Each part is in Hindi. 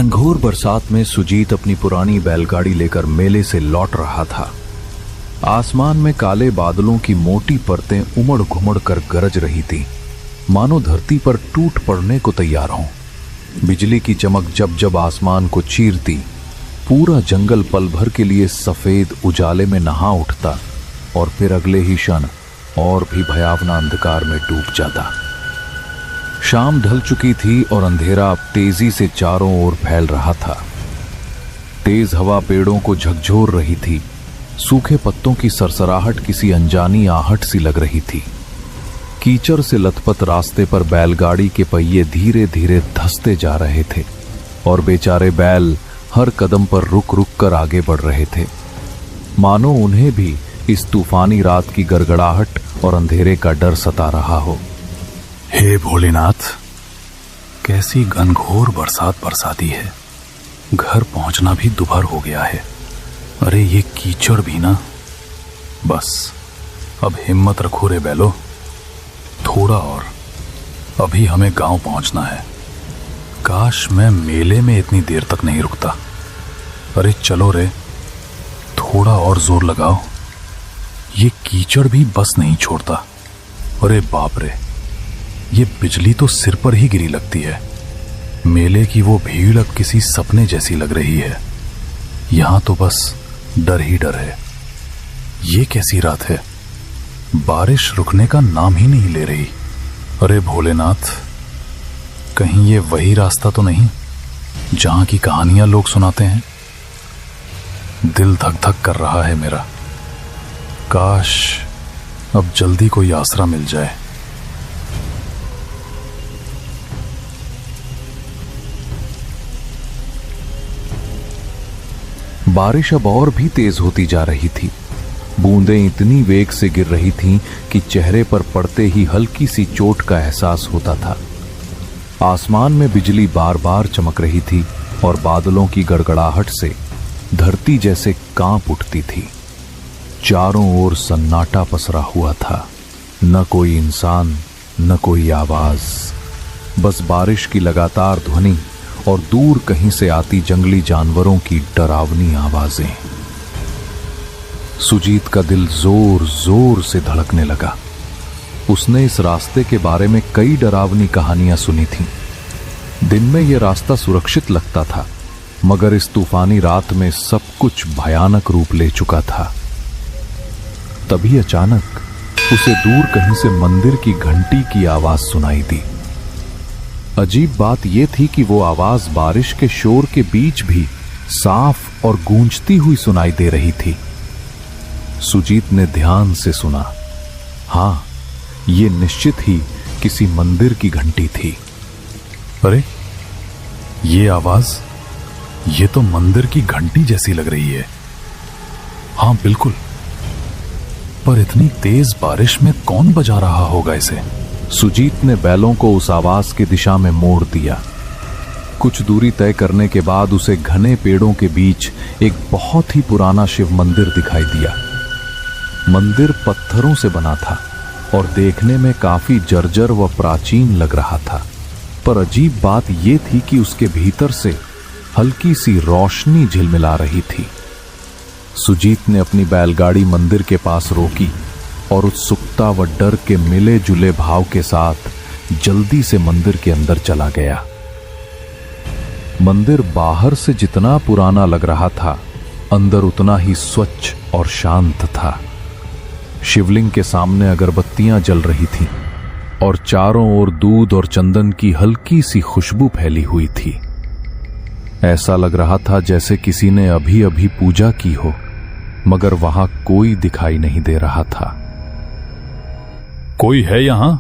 घनघोर बरसात में सुजीत अपनी पुरानी बैलगाड़ी लेकर मेले से लौट रहा था। आसमान में काले बादलों की मोटी परतें उमड़ घुमड़ कर गरज रही थी, मानो धरती पर टूट पड़ने को तैयार हों। बिजली की चमक जब जब आसमान को चीरती, पूरा जंगल पल भर के लिए सफेद उजाले में नहा उठता और फिर अगले ही क्षण और भी भयावना अंधकार में डूब जाता। शाम ढल चुकी थी और अंधेरा अब तेजी से चारों ओर फैल रहा था। तेज हवा पेड़ों को झकझोर रही थी, सूखे पत्तों की सरसराहट किसी अनजानी आहट सी लग रही थी। कीचड़ से लथपथ रास्ते पर बैलगाड़ी के पहिए धीरे धीरे धंसते जा रहे थे और बेचारे बैल हर कदम पर रुक रुक कर आगे बढ़ रहे थे, मानो उन्हें भी इस तूफानी रात की गड़गड़ाहट और अंधेरे का डर सता रहा हो। हे भोलेनाथ, कैसी घनघोर बरसात बरसाती है। घर पहुंचना भी दुभर हो गया है। अरे ये कीचड़ भी ना। बस अब हिम्मत रखो रे बैलो, थोड़ा और, अभी हमें गांव पहुंचना है। काश मैं मेले में इतनी देर तक नहीं रुकता। अरे चलो रे, थोड़ा और जोर लगाओ। ये कीचड़ भी बस नहीं छोड़ता। अरे बाप रे, ये बिजली तो सिर पर ही गिरी लगती है। मेले की वो भीड़ अब किसी सपने जैसी लग रही है। यहां तो बस डर ही डर है। ये कैसी रात है, बारिश रुकने का नाम ही नहीं ले रही। अरे भोलेनाथ, कहीं ये वही रास्ता तो नहीं जहां की कहानियां लोग सुनाते हैं। दिल धक धक कर रहा है मेरा। काश अब जल्दी कोई आसरा मिल जाए। बारिश अब और भी तेज होती जा रही थी। बूंदें इतनी वेग से गिर रही थीं कि चेहरे पर पड़ते ही हल्की सी चोट का एहसास होता था। आसमान में बिजली बार बार चमक रही थी और बादलों की गड़गड़ाहट से धरती जैसे कांप उठती थी। चारों ओर सन्नाटा पसरा हुआ था, न कोई इंसान, न कोई आवाज, बस बारिश की लगातार ध्वनि और दूर कहीं से आती जंगली जानवरों की डरावनी आवाजें। सुजीत का दिल जोर जोर से धड़कने लगा। उसने इस रास्ते के बारे में कई डरावनी कहानियां सुनी थीं। दिन में यह रास्ता सुरक्षित लगता था, मगर इस तूफानी रात में सब कुछ भयानक रूप ले चुका था। तभी अचानक उसे दूर कहीं से मंदिर की घंटी की आवाज सुनाई दी। अजीब बात यह थी कि वो आवाज बारिश के शोर के बीच भी साफ और गूंजती हुई सुनाई दे रही थी। सुजीत ने ध्यान से सुना। हां, ये निश्चित ही किसी मंदिर की घंटी थी। अरे ये आवाज, ये तो मंदिर की घंटी जैसी लग रही है। हां बिल्कुल, पर इतनी तेज बारिश में कौन बजा रहा होगा इसे? सुजीत ने बैलों को उस आवाज की दिशा में मोड़ दिया। कुछ दूरी तय करने के बाद उसे घने पेड़ों के बीच एक बहुत ही पुराना शिव मंदिर दिखाई दिया। मंदिर पत्थरों से बना था और देखने में काफी जर्जर व प्राचीन लग रहा था, पर अजीब बात यह थी कि उसके भीतर से हल्की सी रोशनी झिलमिला रही थी। सुजीत ने अपनी बैलगाड़ी मंदिर के पास रोकी और उत्सुकता व डर के मिले जुले भाव के साथ जल्दी से मंदिर के अंदर चला गया। मंदिर बाहर से जितना पुराना लग रहा था, अंदर उतना ही स्वच्छ और शांत था। शिवलिंग के सामने अगरबत्तियां जल रही थीं और चारों ओर दूध और चंदन की हल्की सी खुशबू फैली हुई थी। ऐसा लग रहा था जैसे किसी ने अभी अभी पूजा की हो, मगर वहां कोई दिखाई नहीं दे रहा था। कोई है यहां?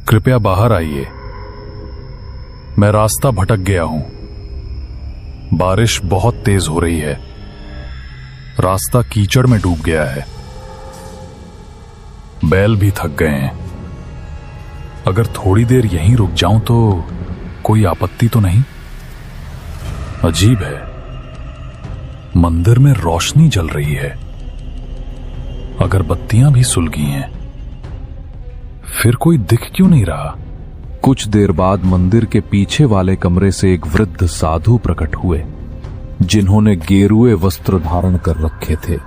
कृपया बाहर आइए, मैं रास्ता भटक गया हूं। बारिश बहुत तेज हो रही है, रास्ता कीचड़ में डूब गया है। बैल भी थक गए हैं। अगर थोड़ी देर यहीं रुक जाऊं तो कोई आपत्ति तो नहीं? अजीब है, मंदिर में रोशनी जल रही है, अगरबत्तियां भी सुलगी हैं, फिर कोई दिख क्यों नहीं रहा? कुछ देर बाद मंदिर के पीछे वाले कमरे से एक वृद्ध साधु प्रकट हुए, जिन्होंने गेरुए वस्त्र धारण कर रखे थे।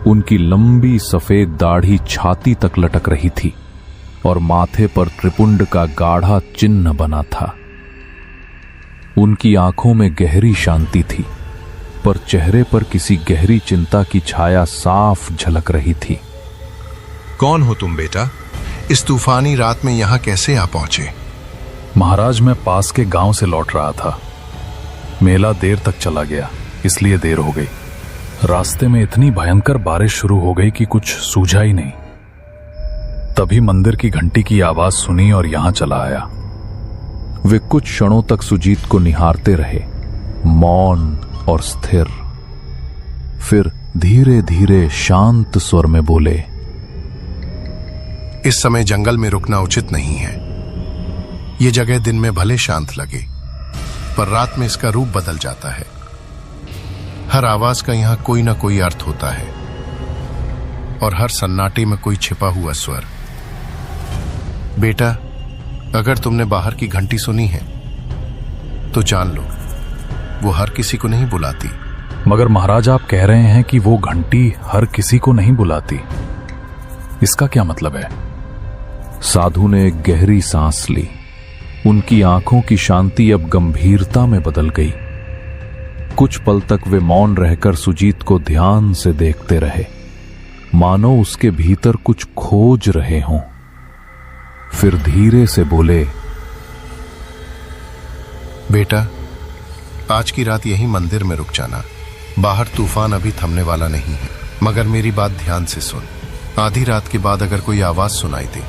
उनकी लंबी सफेद दाढ़ी छाती तक लटक रही थी और माथे पर त्रिपुंड का गाढ़ा चिन्ह बना था। उनकी आंखों में गहरी शांति थी, पर चेहरे पर किसी गहरी चिंता की छाया साफ झलक रही थी। कौन हो तुम बेटा? इस तूफानी रात में यहां कैसे आ पहुंचे? महाराज, मैं पास के गांव से लौट रहा था। मेला देर तक चला गया, इसलिए देर हो गई। रास्ते में इतनी भयंकर बारिश शुरू हो गई कि कुछ सूझा ही नहीं। तभी मंदिर की घंटी की आवाज सुनी और यहां चला आया। वे कुछ क्षणों तक सुजीत को निहारते रहे, मौन और स्थिर। फिर धीरे धीरे शांत स्वर में बोले, इस समय जंगल में रुकना उचित नहीं है। ये जगह दिन में भले शांत लगे, पर रात में इसका रूप बदल जाता है। हर आवाज का यहां कोई ना कोई अर्थ होता है और हर सन्नाटे में कोई छिपा हुआ स्वर। बेटा, अगर तुमने बाहर की घंटी सुनी है तो जान लो, वो हर किसी को नहीं बुलाती। मगर महाराज, आप कह रहे हैं कि वो घंटी हर किसी को नहीं बुलाती। इसका क्या मतलब है? साधु ने एक गहरी सांस ली। उनकी आंखों की शांति अब गंभीरता में बदल गई। कुछ पल तक वे मौन रहकर सुजीत को ध्यान से देखते रहे, मानो उसके भीतर कुछ खोज रहे हों। फिर धीरे से बोले, बेटा, आज की रात यही मंदिर में रुक जाना। बाहर तूफान अभी थमने वाला नहीं है, मगर मेरी बात ध्यान से सुन। आधी रात के बाद अगर कोई आवाज सुनाई दे,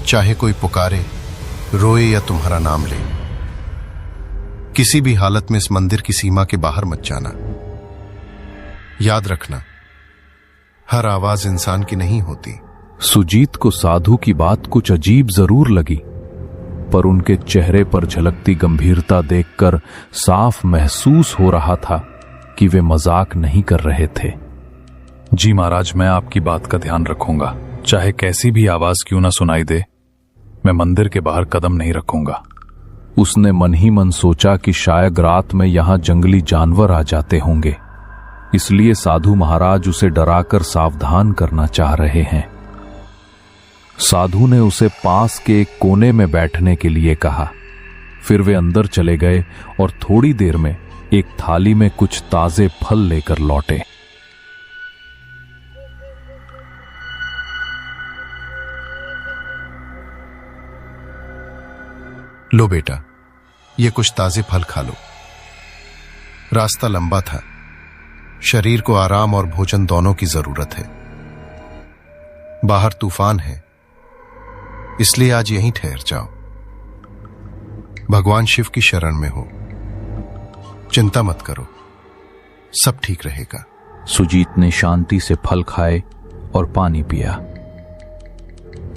चाहे कोई पुकारे, रोए या तुम्हारा नाम ले, किसी भी हालत में इस मंदिर की सीमा के बाहर मत जाना। याद रखना, हर आवाज इंसान की नहीं होती। सुजीत को साधु की बात कुछ अजीब जरूर लगी, पर उनके चेहरे पर झलकती गंभीरता देखकर साफ महसूस हो रहा था कि वे मजाक नहीं कर रहे थे। जी महाराज, मैं आपकी बात का ध्यान रखूंगा। चाहे कैसी भी आवाज क्यों ना सुनाई दे, मैं मंदिर के बाहर कदम नहीं रखूंगा। उसने मन ही मन सोचा कि शायद रात में यहां जंगली जानवर आ जाते होंगे, इसलिए साधु महाराज उसे डराकर सावधान करना चाह रहे हैं। साधु ने उसे पास के एक कोने में बैठने के लिए कहा। फिर वे अंदर चले गए और थोड़ी देर में एक थाली में कुछ ताजे फल लेकर लौटे। लो बेटा, ये कुछ ताजे फल खा लो। रास्ता लंबा था, शरीर को आराम और भोजन दोनों की जरूरत है। बाहर तूफान है, इसलिए आज यहीं ठहर जाओ। भगवान शिव की शरण में हो, चिंता मत करो, सब ठीक रहेगा। सुजीत ने शांति से फल खाए और पानी पिया।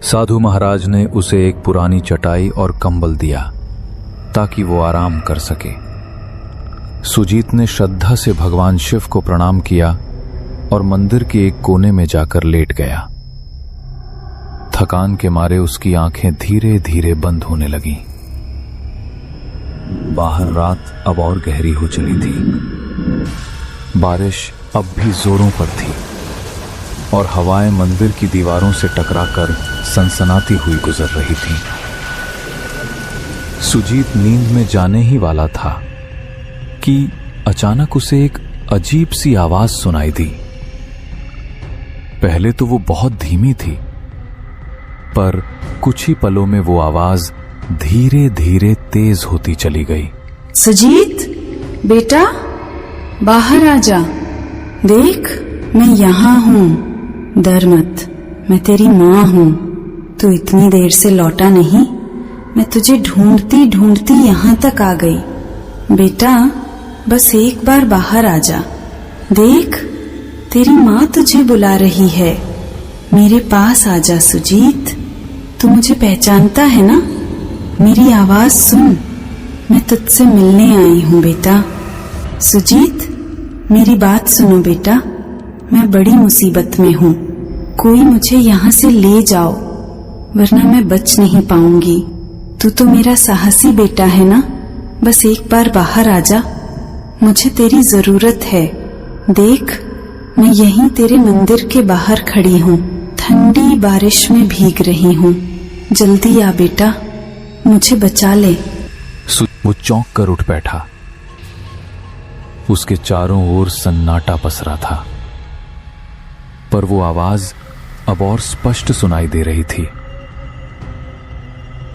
साधु महाराज ने उसे एक पुरानी चटाई और कंबल दिया ताकि वो आराम कर सके। सुजीत ने श्रद्धा से भगवान शिव को प्रणाम किया और मंदिर के एक कोने में जाकर लेट गया। थकान के मारे उसकी आंखें धीरे धीरे बंद होने लगीं। बाहर रात अब और गहरी हो चली थी। बारिश अब भी जोरों पर थी और हवाएं मंदिर की दीवारों से टकराकर सनसनाती हुई गुजर रही थी। सुजीत नींद में जाने ही वाला था कि अचानक उसे एक अजीब सी आवाज सुनाई दी। पहले तो वो बहुत धीमी थी, पर कुछ ही पलों में वो आवाज धीरे धीरे तेज होती चली गई। सुजीत बेटा, बाहर आ जा। देख, मैं यहां हूं। डर मत, मैं तेरी मां हूं। तू इतनी देर से लौटा नहीं, मैं तुझे ढूंढती ढूंढती यहां तक आ गई। बेटा, बस एक बार बाहर आ जा। देख, तेरी मां तुझे बुला रही है। मेरे पास आ जा सुजीत। तू मुझे पहचानता है ना? मेरी आवाज सुन, मैं तुझसे मिलने आई हूं बेटा। सुजीत, मेरी बात सुनो बेटा, मैं बड़ी मुसीबत में हूं। कोई मुझे यहां से ले जाओ, वरना मैं बच नहीं पाऊंगी। तू तो मेरा साहसी बेटा है ना, बस एक बार बाहर आ जा, मुझे तेरी जरूरत है। देख, मैं यहीं तेरे मंदिर के बाहर खड़ी हूँ, ठंडी बारिश में भीग रही हूँ। जल्दी आ बेटा, मुझे बचा ले। वो चौंक कर उठ बैठा। उसके चारों ओर सन्नाटा पसरा था, पर वो आवाज अब और स्पष्ट सुनाई दे रही थी।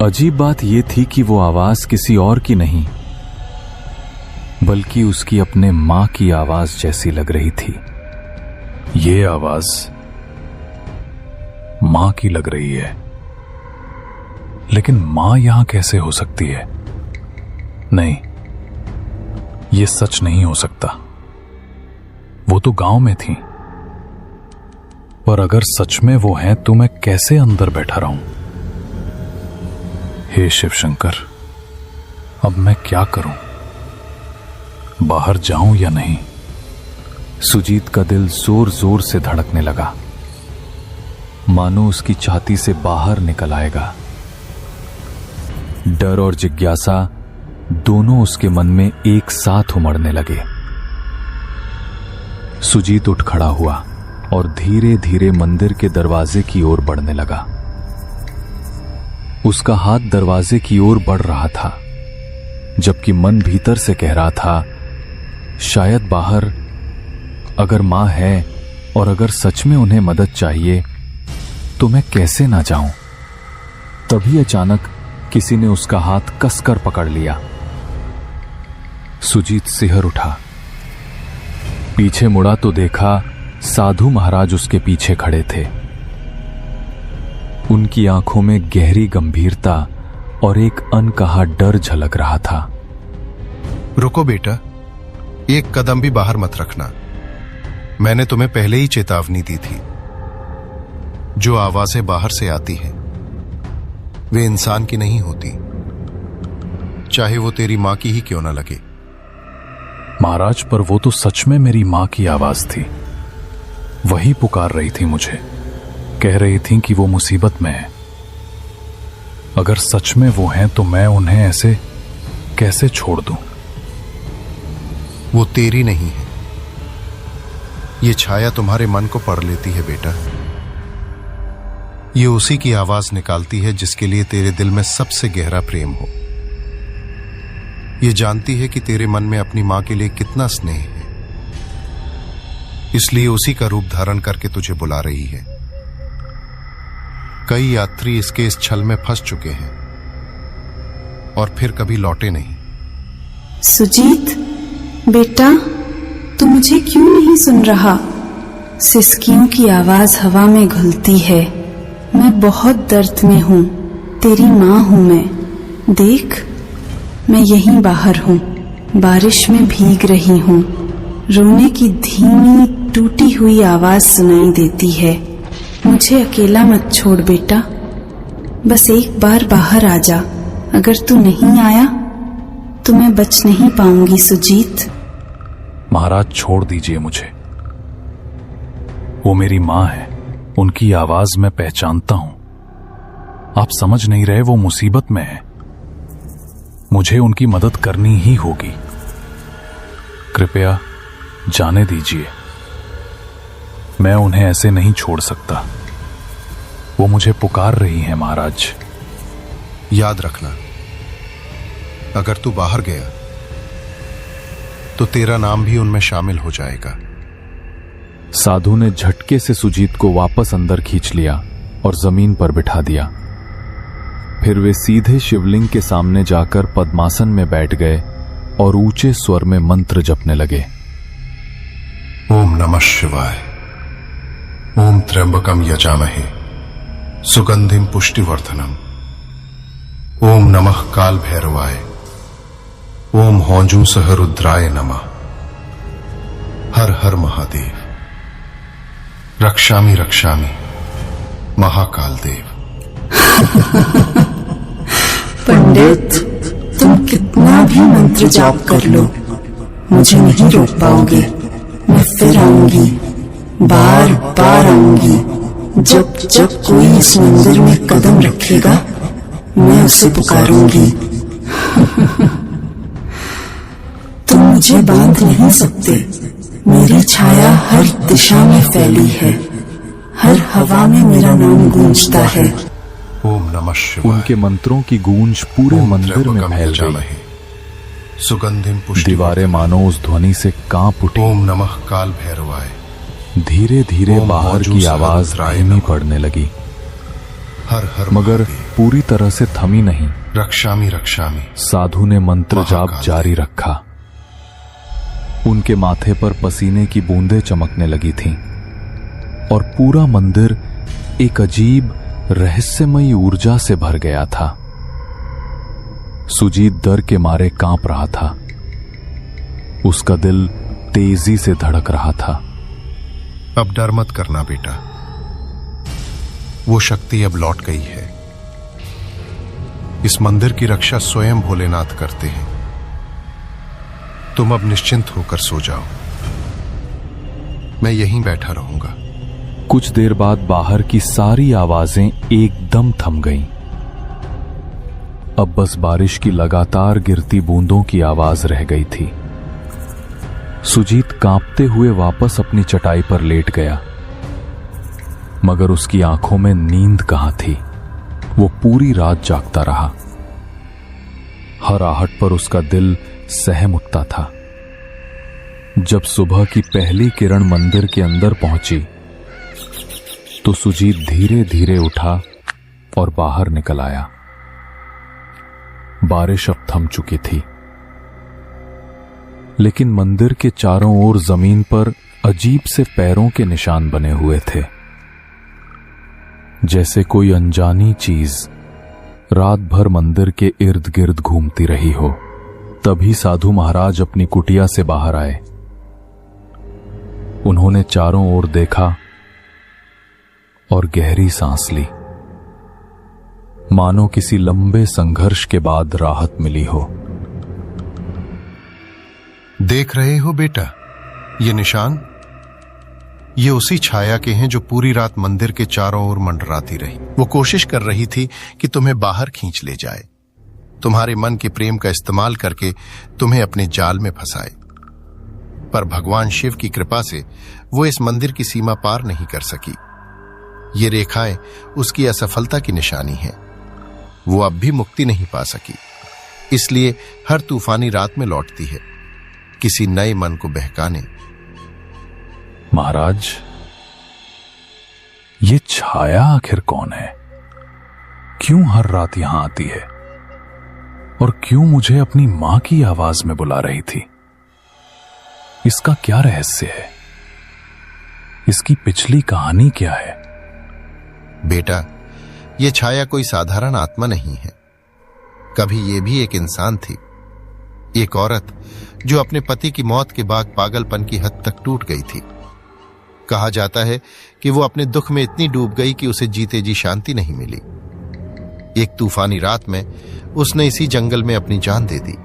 अजीब बात यह थी कि वो आवाज किसी और की नहीं, बल्कि उसकी अपने मां की आवाज जैसी लग रही थी। ये आवाज मां की लग रही है, लेकिन मां यहां कैसे हो सकती है? नहीं, ये सच नहीं हो सकता। वो तो गांव में थी, पर अगर सच में वो हैं तो मैं कैसे अंदर बैठा रहूं? हे शिव शंकर, अब मैं क्या करूं? बाहर जाऊं या नहीं? सुजीत का दिल जोर जोर से धड़कने लगा, मानो उसकी छाती से बाहर निकल आएगा। डर और जिज्ञासा दोनों उसके मन में एक साथ उमड़ने लगे। सुजीत उठ खड़ा हुआ और धीरे धीरे मंदिर के दरवाजे की ओर बढ़ने लगा। उसका हाथ दरवाजे की ओर बढ़ रहा था, जबकि मन भीतर से कह रहा था, शायद बाहर अगर मां है और अगर सच में उन्हें मदद चाहिए तो मैं कैसे ना जाऊं। तभी अचानक किसी ने उसका हाथ कसकर पकड़ लिया। सुजीत सिहर उठा, पीछे मुड़ा तो देखा साधु महाराज उसके पीछे खड़े थे। उनकी आंखों में गहरी गंभीरता और एक अनकहा डर झलक रहा था। रुको बेटा, एक कदम भी बाहर मत रखना। मैंने तुम्हें पहले ही चेतावनी दी थी। जो आवाजें बाहर से आती हैं वे इंसान की नहीं होती, चाहे वो तेरी मां की ही क्यों ना लगे। महाराज, पर वो तो सच में मेरी मां की आवाज थी। वही पुकार रही थी मुझे, कह रही थी कि वो मुसीबत में है। अगर सच में वो हैं तो मैं उन्हें ऐसे कैसे छोड़ दूं? वो तेरी नहीं है, ये छाया तुम्हारे मन को पढ़ लेती है बेटा। ये उसी की आवाज निकालती है जिसके लिए तेरे दिल में सबसे गहरा प्रेम हो। ये जानती है कि तेरे मन में अपनी मां के लिए कितना स्नेह है, इसलिए उसी का रूप धारण करके तुझे बुला रही है। कई यात्री इसके इस छल में फंस चुके हैं और फिर कभी लौटे नहीं। सुजीत बेटा, तू मुझे क्यों नहीं सुन रहा? सिसकियों की आवाज हवा में घुलती है। मैं बहुत दर्द में हूं, तेरी मां हूं मैं। देख, मैं यहीं बाहर हूं, बारिश में भीग रही हूं। रोने की धीमी टूटी हुई आवाज सुनाई देती है। मुझे अकेला मत छोड़ बेटा, बस एक बार बाहर आ जा। अगर तू नहीं आया तो मैं बच नहीं पाऊंगी सुजीत। महाराज, छोड़ दीजिए मुझे। वो मेरी मां है, उनकी आवाज मैं पहचानता हूं। आप समझ नहीं रहे, वो मुसीबत में है। मुझे उनकी मदद करनी ही होगी। कृपया जाने दीजिए, मैं उन्हें ऐसे नहीं छोड़ सकता। वो मुझे पुकार रही हैं महाराज। याद रखना, अगर तू बाहर गया तो तेरा नाम भी उनमें शामिल हो जाएगा। साधु ने झटके से सुजीत को वापस अंदर खींच लिया और जमीन पर बिठा दिया। फिर वे सीधे शिवलिंग के सामने जाकर पद्मासन में बैठ गए और ऊंचे स्वर में मंत्र जपने लगे। ओम नमः शिवाय, ओम त्र्यंबकम यजामहे सुगंधिम पुष्टिवर्धनम, ओम नमः काल भैरवाय, ओम हौजू सह रुद्राय नमः। हर हर महादेव, रक्षामि रक्षामि महाकाल देव। पंडित, तुम कितना भी मंत्र जाप कर लो, मुझे नहीं रोक पाओगे। मैं फिर आऊंगी, बार बार आऊंगी। जब जब कोई इस मंदिर में कदम रखेगा मैं उसे पुकारूंगी। तुम मुझे बांध नहीं सकते। मेरी छाया हर दिशा में फैली है, हर हवा में मेरा नाम गूंजता है। ओम नमः शिवाय। उनके मंत्रों की गूंज पूरे ओम मंदिर में फैल गई। गई। सुगंधिम पुष्टि। दीवारें मानो उस ध्वनि से कांप उठी। ओम नमः काल भैरवाय। धीरे धीरे ओम बाहर मौजूद की आवाज सहस्राय धीमी नमः। पड़ने लगी, हर हर मगर महादेव। पूरी तरह से थमी नहीं। रक्षामि रक्षामि। साधु ने मंत्र जाप महाकाल। जारी रखा। उनके माथे पर पसीने की बूंदें चमकने लगी थीं और पूरा मंदिर एक अजीब रहस्यमयी ऊर्जा से भर गया था। सुजीत डर के मारे कांप रहा था। उसका दिल तेजी से धड़क रहा था। अब डर मत करना बेटा, वो शक्ति अब लौट गई है। इस मंदिर की रक्षा स्वयं भोलेनाथ करते हैं। तुम अब निश्चिंत होकर सो जाओ, मैं यहीं बैठा रहूंगा। कुछ देर बाद बाहर की सारी आवाजें एकदम थम गईं। अब बस बारिश की लगातार गिरती बूंदों की आवाज रह गई थी। सुजीत कांपते हुए वापस अपनी चटाई पर लेट गया, मगर उसकी आंखों में नींद कहां थी। वो पूरी रात जागता रहा। हर आहट पर उसका दिल सहम उठता था। जब सुबह की पहली किरण मंदिर के अंदर पहुंची तो सुजीत धीरे धीरे उठा और बाहर निकल आया। बारिश अब थम चुकी थी, लेकिन मंदिर के चारों ओर जमीन पर अजीब से पैरों के निशान बने हुए थे, जैसे कोई अनजानी चीज रात भर मंदिर के इर्द गिर्द घूमती रही हो। तभी साधु महाराज अपनी कुटिया से बाहर आए। उन्होंने चारों ओर देखा और गहरी सांस ली, मानो किसी लंबे संघर्ष के बाद राहत मिली हो। देख रहे हो बेटा, ये निशान, ये उसी छाया के हैं जो पूरी रात मंदिर के चारों ओर मंडराती रही। वो कोशिश कर रही थी कि तुम्हें बाहर खींच ले जाए, तुम्हारे मन के प्रेम का इस्तेमाल करके तुम्हें अपने जाल में फंसाए। पर भगवान शिव की कृपा से वो इस मंदिर की सीमा पार नहीं कर सकी। ये रेखाएं उसकी असफलता की निशानी है। वो अब भी मुक्ति नहीं पा सकी, इसलिए हर तूफानी रात में लौटती है, किसी नए मन को बहकाने। महाराज, ये छाया आखिर कौन है? क्यों हर रात यहां आती है और क्यों मुझे अपनी मां की आवाज में बुला रही थी? इसका क्या रहस्य है? इसकी पिछली कहानी क्या है? बेटा, ये छाया कोई साधारण आत्मा नहीं है। कभी ये भी एक इंसान थी, एक औरत जो अपने पति की मौत के बाद पागलपन की हद तक टूट गई थी। कहा जाता है कि वो अपने दुख में इतनी डूब गई कि उसे जीते जी शांति नहीं मिली। एक तूफानी रात में उसने इसी जंगल में अपनी जान दे दी।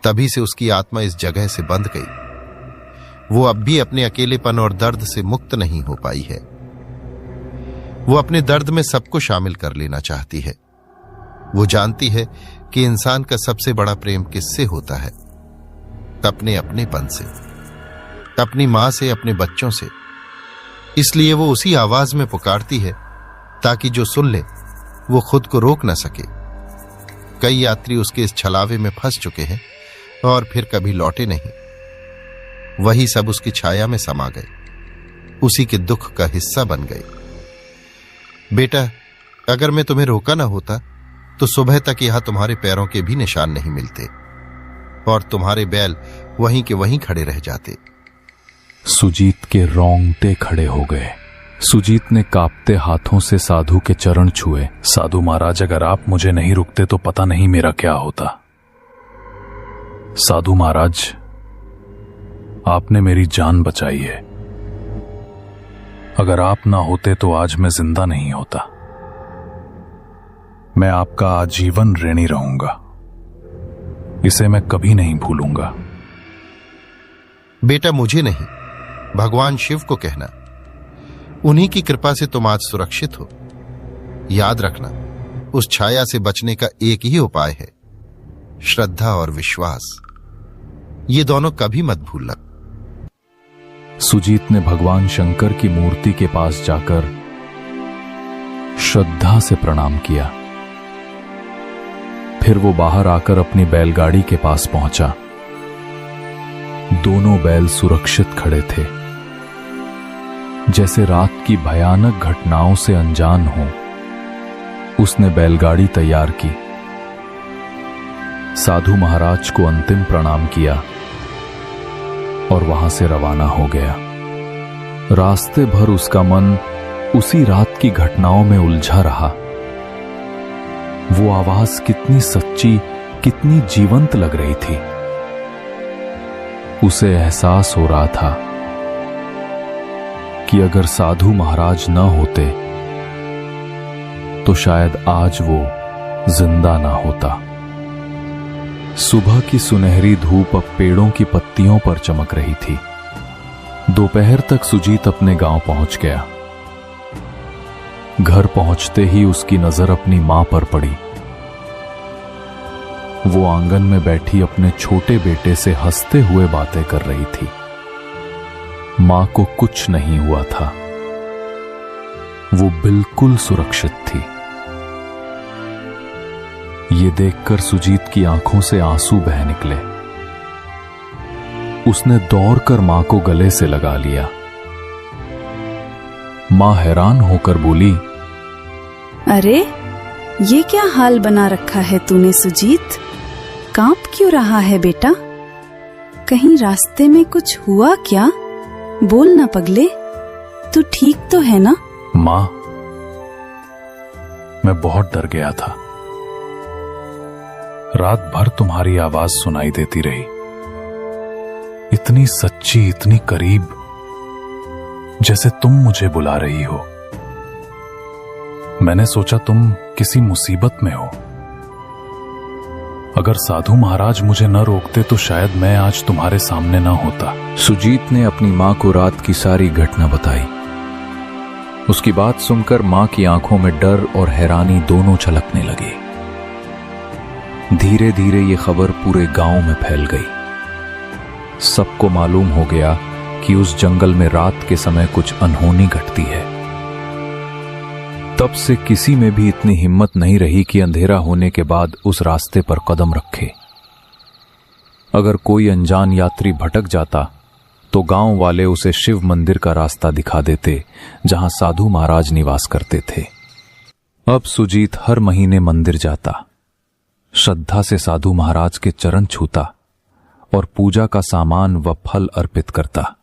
तभी से उसकी आत्मा इस जगह से बंध गई। वो अब भी अपने अकेलेपन और दर्द से मुक्त नहीं हो पाई है। वो अपने दर्द में सबको शामिल कर लेना चाहती है। वो जानती है कि इंसान का सबसे बड़ा प्रेम किससे होता है? अपने अपनेपन से, अपनी मां से, अपने बच्चों से। इसलिए वो उसी आवाज में पुकारती है ताकि जो सुन ले वो खुद को रोक न सके। कई यात्री उसके इस छलावे में फंस चुके हैं और फिर कभी लौटे नहीं। वही सब उसकी छाया में समा गए, उसी के दुख का हिस्सा बन गए। बेटा, अगर मैं तुम्हें रोका ना होता तो सुबह तक यहां तुम्हारे पैरों के भी निशान नहीं मिलते और तुम्हारे बैल वहीं के वहीं खड़े रह जाते। सुजीत के रोंगटे खड़े हो गए। सुजीत ने कांपते हाथों से साधु के चरण छुए। साधु महाराज, अगर आप मुझे नहीं रुकते तो पता नहीं मेरा क्या होता। साधु महाराज, आपने मेरी जान बचाई है। अगर आप ना होते तो आज मैं जिंदा नहीं होता। मैं आपका आजीवन ऋणी रहूंगा, इसे मैं कभी नहीं भूलूंगा। बेटा, मुझे नहीं, भगवान शिव को कहना। उन्हीं की कृपा से तुम आज सुरक्षित हो। याद रखना, उस छाया से बचने का एक ही उपाय है, श्रद्धा और विश्वास। ये दोनों कभी मत भूलना। सुजीत ने भगवान शंकर की मूर्ति के पास जाकर श्रद्धा से प्रणाम किया। फिर वो बाहर आकर अपनी बैलगाड़ी के पास पहुंचा। दोनों बैल सुरक्षित खड़े थे, जैसे रात की भयानक घटनाओं से अनजान हो। उसने बैलगाड़ी तैयार की, साधु महाराज को अंतिम प्रणाम किया और वहां से रवाना हो गया। रास्ते भर उसका मन उसी रात की घटनाओं में उलझा रहा। वो आवाज कितनी सच्ची, कितनी जीवंत लग रही थी। उसे एहसास हो रहा था कि अगर साधु महाराज न होते तो शायद आज वो जिंदा ना होता। सुबह की सुनहरी धूप अब पेड़ों की पत्तियों पर चमक रही थी। दोपहर तक सुजीत अपने गांव पहुंच गया। घर पहुंचते ही उसकी नजर अपनी मां पर पड़ी। वो आंगन में बैठी अपने छोटे बेटे से हंसते हुए बातें कर रही थी। मां को कुछ नहीं हुआ था, वो बिल्कुल सुरक्षित थी। ये देखकर सुजीत की आंखों से आंसू बह निकले। उसने दौड़कर मां को गले से लगा लिया। मां हैरान होकर बोली, अरे ये क्या हाल बना रखा है तूने सुजीत? कांप क्यों रहा है बेटा? कहीं रास्ते में कुछ हुआ क्या? बोल ना पगले, तू ठीक तो है ना? मां, मैं बहुत डर गया था। रात भर तुम्हारी आवाज सुनाई देती रही, इतनी सच्ची, इतनी करीब, जैसे तुम मुझे बुला रही हो। मैंने सोचा तुम किसी मुसीबत में हो। अगर साधु महाराज मुझे न रोकते तो शायद मैं आज तुम्हारे सामने न होता। सुजीत ने अपनी मां को रात की सारी घटना बताई। उसकी बात सुनकर मां की आंखों में डर और हैरानी दोनों छलकने लगी। धीरे धीरे ये खबर पूरे गांव में फैल गई। सबको मालूम हो गया कि उस जंगल में रात के समय कुछ अनहोनी घटती है। तब से किसी में भी इतनी हिम्मत नहीं रही कि अंधेरा होने के बाद उस रास्ते पर कदम रखे। अगर कोई अनजान यात्री भटक जाता तो गांव वाले उसे शिव मंदिर का रास्ता दिखा देते, जहां साधु महाराज निवास करते थे। अब सुजीत हर महीने मंदिर जाता, श्रद्धा से साधु महाराज के चरण छूता और पूजा का सामान व फल अर्पित करता।